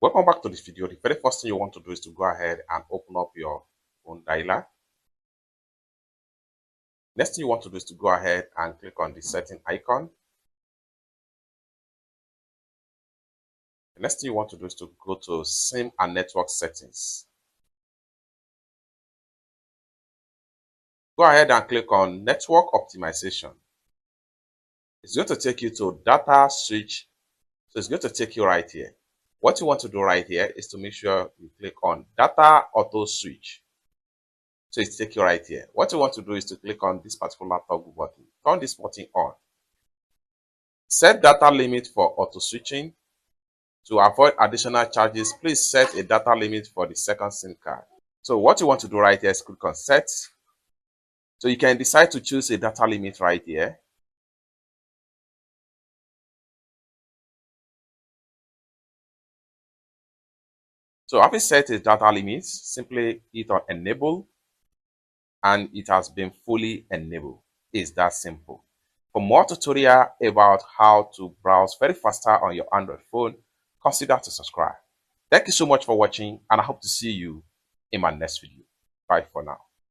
Welcome back to this video. The very first thing you want to do is to go ahead and open up your phone dialer. Next thing you want to do is to go ahead and click on the setting icon. The next thing you want to do is to go to SIM and network settings. Go ahead and click on network optimization. It's going to take you to data switch. So it's going to take you right here. What you want to do right here is to make sure you click on data auto switch. So it's take you right here. What you want to do is to click on this particular toggle button. Turn this button on. Set data limit for auto switching. To avoid additional charges, please set a data limit for the second SIM card. So what you want to do right here is click on set. So you can decide to choose a data limit right here. So having set a data limit, simply hit on enable and it has been fully enabled. It's that simple. For more tutorial about how to browse very faster on your Android phone, consider to subscribe. Thank you so much for watching and I hope to see you in my next video. Bye for now.